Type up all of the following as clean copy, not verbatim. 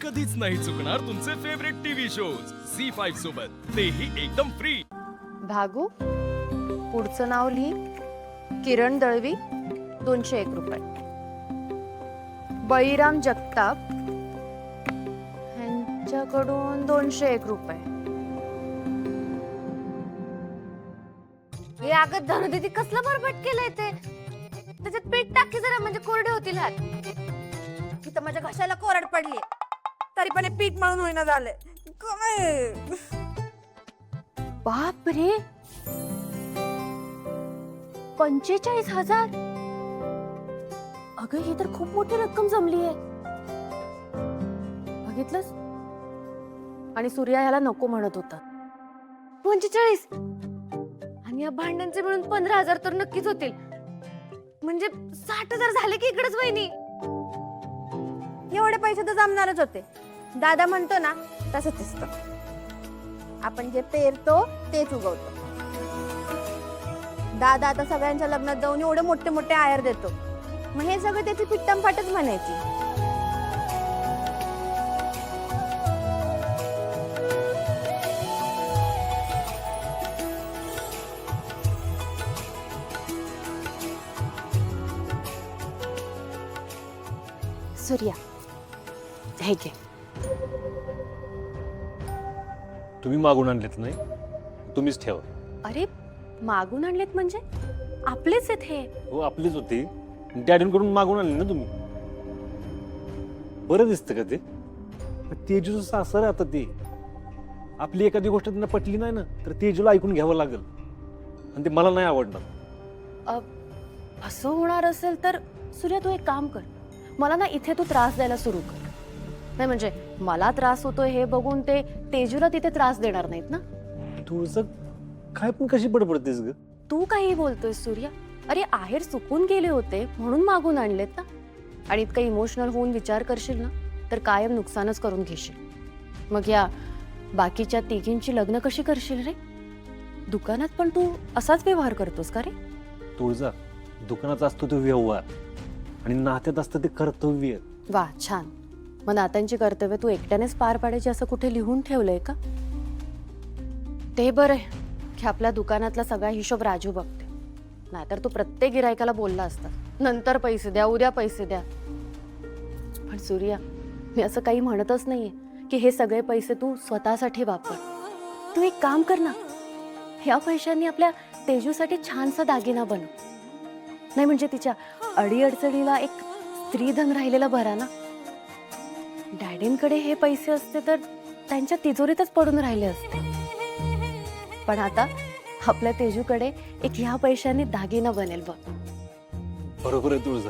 कधीच नाही चुकणार तुमचे फेवरेट टीव्ही शोज झी5 सोबत, तेही एकदम फ्री। भागू पुढचं नाव लिही, किरण दळवी 201 रुपये। बळीराम जगताप ह्यांच्याकडून 201 रुपये। हे अगं धनुदीदी कसलं बरबट केलंय ते, त्याच्यात पीठ टाकी जरा म्हणजे कोरडे होतील हात। इथं माझ्या घशाला कोरड पडली तरी पण हे पीठ मळून होईना झालंय काय। बाप रे 45,000। अगं ही तर खूप मोठी रक्कम जमली आहे, बघितलंस? आणि सूर्या ह्याला नको म्हणत होता। 45 आणि या भांड्यांचे मिळून 15,000 तर नक्कीच होतील, म्हणजे 60,000 झाले की इकडेच वहिनी। एवढे पैसे तर जमणारच होते, दादा म्हणतो ना तसंच असतं, आपण जे पेरतो तेच उगवतो। दादा आता सगळ्यांच्या लग्नात जाऊन एवढे मोठे मोठे आयर देतो, मग हे सगळं त्याची पिट्टम फाटच म्हणायची। सूर्या हे घे। तुम्ही मागून आणलेत नाही, तुम्हीच ठेवा। अरे मागून आणलेत म्हणजे आपलेच आहेत हे। हो आपलीच होती, डॅडींकडून मागून आणले ना तुम्ही। बरं दिसतं का ते? तेजूचं सासर आहे आता ते। आपली एखादी गोष्ट त्यांना पटली नाही ना तर तेजूला ऐकून घ्यावं लागेल, आणि ते मला नाही आवडणार। असं होणार असेल तर सूर्या तू एक काम कर, मला ना इथे तू त्रास द्यायला सुरू कर। नाही म्हणजे मला त्रास होतोय हे बघून ते तेजूला तिथे त्रास देणार नाहीत ना। तुझं काय पण कशी बडबडतेस ग? तू काही बोलतोय सूर्या? अरे आहेर चुकून गेले होते म्हणून मागून आणलेत ना, आणि इतकं इमोशनल होऊन विचार करशील ना तर कायम नुकसानच करून घेशील। मग या बाकीच्या तिघींची लग्न कशी करशील रे? दुकानात पण तू असाच व्यवहार करतोस का रे? तुळजा, दुकानात असतो तो व्यवहार आणि नात्यात असतं ते कर्तव्य। वा छान। मग नात्यांची कर्तव्य तू एकट्यानेच पार पाडायची असं कुठे लिहून ठेवलंय का? ते बरं आहे की आपल्या दुकानातला सगळा हिशोब राजू बघते, नाहीतर तू प्रत्येक गिरायकाला बोलला असता नंतर पैसे द्या, उद्या पैसे द्या। पण सूर्या मी असं काही म्हणतच नाहीये की हे सगळे पैसे तू स्वतःसाठी वापर। तू एक काम कर ना, ह्या पैशांनी आपल्या तेजूसाठी छानसा दागिना बनव। नाही म्हणजे तिच्या अडीअडचणीला एक स्त्रीधन राहिलेला बरा ना। डॅडींकडे हे पैसे असते तर त्यांच्या तिजोरीतच पडून राहिले असते, पण आता आपल्या तेजूकडे एक ह्या पैशांनी दागिना बनेल बघ। बरोबर आहे तुळजा,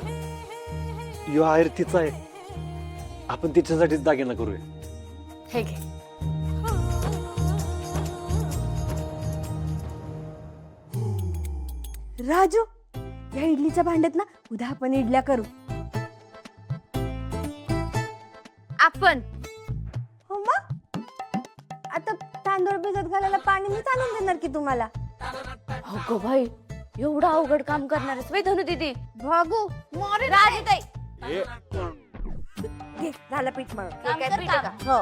यो आहेर तिचा आहे, आपण तिच्यासाठीच दागिना करूया। हे घे। राजू या इडलीच्या भांड्यात ना उद्या आपण इडल्या करू। आपण हो मग आता तांदूळ भिजत घालायला पाणी मी आणून देणार की तुम्हाला। अगं भाई एवढं अवघड काम करणारच वे धनुदीदी। भागू राजूताई घे, झालं पीठ मळून। काम कर का? हो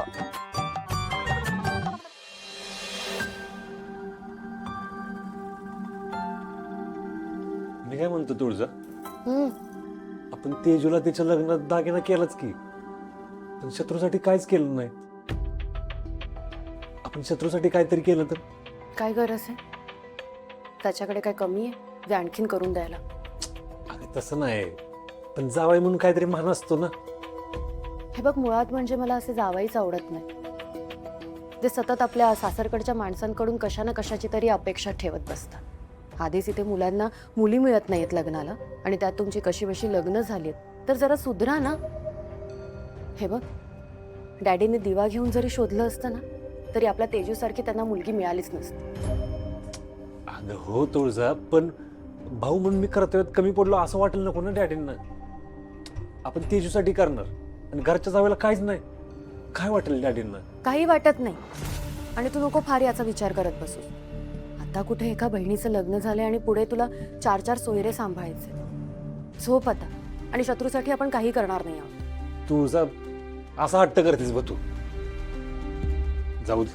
मी काय म्हणतो तुळजा, हम्म आपण तेजूला तिच्या लग्नात दागिना केलाच की, पण शत्रूसाठी काहीच केलं नाही। आपण शत्रूसाठी काहीतरी केलं तर? काय गरज आहे? त्याच्याकडे काय कमी आहे जे आणखीन करून द्यायला? अरे तसं नाही, पण जावाई म्हणून काहीतरी मान असतो ना। हे बघ मुळात म्हणजे मला असे जावाईच आवडत नाही जे सतत आपल्या सासरकडच्या माणसांकडून कशा ना कशाची तरी अपेक्षा ठेवत बसतात। आधीच इथे मुलांना मुली मिळत नाहीत लग्नाला, आणि त्यात तुमची कशी बशी लग्न झालीत, तर जरा सुधरा ना। हे बघ डॅडीने दिवा घेऊन जरी शोधलं असतं ना तरी आपल्या तेजूसारखी त्यांना मुलगी मिळालीच नसती। अगं हो तुळजा, पण भाऊ म्हणून मी कर्तव्यात कमी पडलो असं वाटेल नको ना डॅडींना। आपण तेजूसाठी करणार आणि घरच्या जावेला काहीच नाही, काय वाटेल डॅडींना? काही वाटत नाही, आणि तू नको फार याचा विचार करत बसू। आता कुठे एका बहिणीचं लग्न झालंय आणि पुढे तुला 4-4 सोयरे सांभाळायचे। झोप आता, आणि शत्रूसाठी आपण काही करणार नाही आहोत। तुळजा असा हट्ट करतेस बघ तू. जाऊ दे,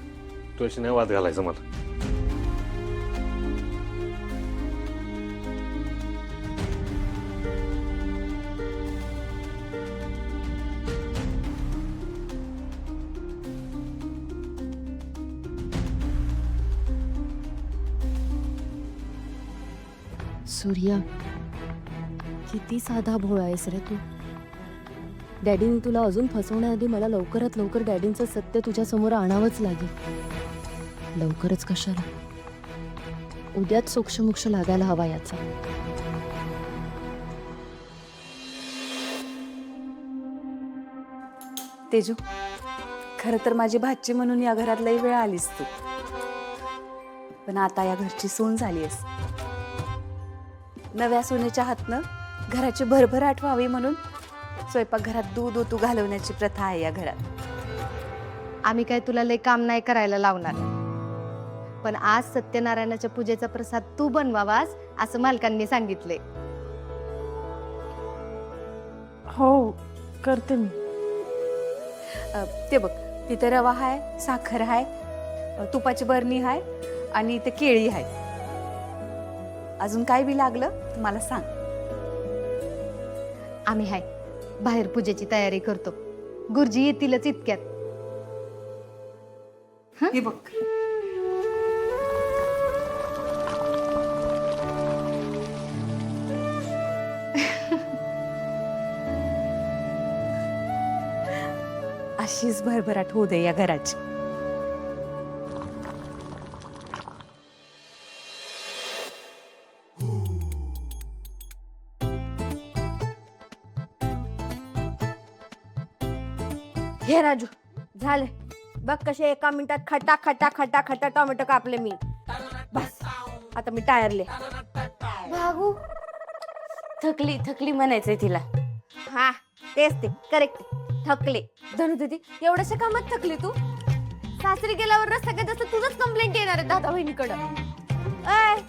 तुझ्याशी नाही वाद घालायचा मला. सूर्या, किती साधा भोळा आहेस रे तू. डॅडीने तुला अजून फसवण्याआधी मला लवकरात लवकर डॅडींचं सत्य तुझ्या समोर आणावंच लागेल. लवकरच कशाला, उद्याच सोक्षमोक्ष लागायला हवा याचा. तेजू, खरं तर माझी भाची म्हणून या घरात लई वेळ आलीस तू, पण आता या घरची सून झालीस. नव्या सोनेच्या हातनं घराची भरभराट व्हावी म्हणून स्वयंपाकघरात दूध ओतू घालवण्याची प्रथा आहे या घरात. आम्ही काय तुला लय काम नाही करायला लावणार, पण आज सत्यनारायणाच्या पूजेचा प्रसाद तू बनवावास असं मालकांनी सांगितले. हो, करते मी. ते बघ, तिथे रवा आहे, साखर आहे, तुपाची बरणी आहे आणि इथे केळी आहे. अजून काय बी लागलं तर मला सांग. आम्ही हाय बाहेर पूजेची तयारी करतो. गुरुजी येतीलच इतक्यात. हे बघ, अशीच भरभराट होऊ दे या घराची. घे राजू, झाले बघ कसे एका मिनिटात खटा खटा खटा खटा टोमॅटो कापले मी. बस आता मी टायरले. भागू थकली थकली म्हणायचंय तिला. हा तेच ते करेक्ट, थकले. धनु दीदी, एवढ्याशा कामात थकली तू? सासरी गेल्यावर रस्ता काय तसं तुझंच कंप्लेंट येणार आहे दादा बहिणीकडं. अय,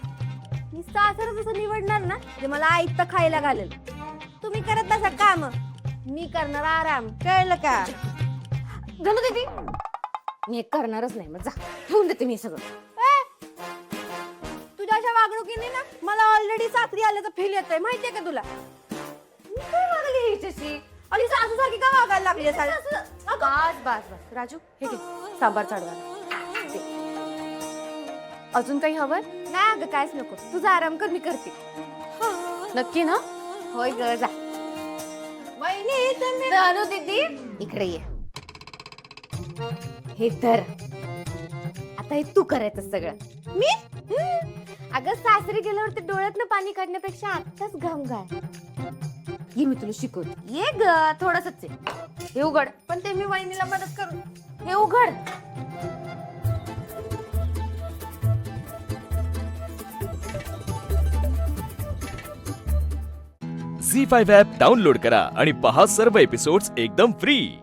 मी सासर जसं निवडणार ना ते मला आयत खायला घालेल. तुम्ही करत बसा काम, मी करणार आराम. कळलं का? धनु दीदी, मी हे करणारच नाही. मग जा, ठेवून देते मी सगळं. तुझ्या अशा वागणुकीने ना मला ऑलरेडी सासरी आल्याचं फील येतोय, माहितीये का तुला? मी काय वागली हिच्याशी? आणि सासू सारखी का वागायला लागली आहे सासू? बस बस बस राजू, हे घे सांबार चढवा. अजून काही हवंय? नाही अगं काहीच नको, तुझा आराम कर, मी करते. नक्की ना? होय ग, जा. वहिनी तुम्ही धनु दीदी, इकडे ये. हे धर. आता हे तू करायचं सगळं. मी अगं सासरी गेल्यावर ते डोळ्यातनं पाणी काढण्यापेक्षा आत्ताच घाम गाय. ये मी तुला शिकवते. ये ग, थोडंसंच आहे. हे उघड. पण ते मी वहिनीला मदत करू. हे उघड. झी5 ॲप डाउनलोड करा आणि पहा सर्व एपिसोड्स एकदम फ्री.